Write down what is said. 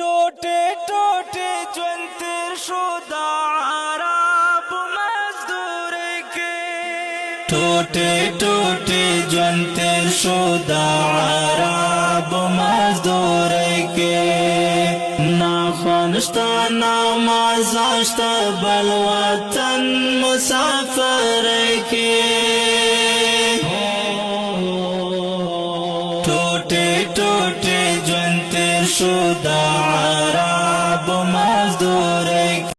टोटे टोटे जंतर शुदा आराब मजदूर के टोटे टोटे जंतर शुदा आराब मजदूर के ना खनस्ता ना मजास्ता बलवतन मुसाफिर के टोटे टोटे जंतर शुदा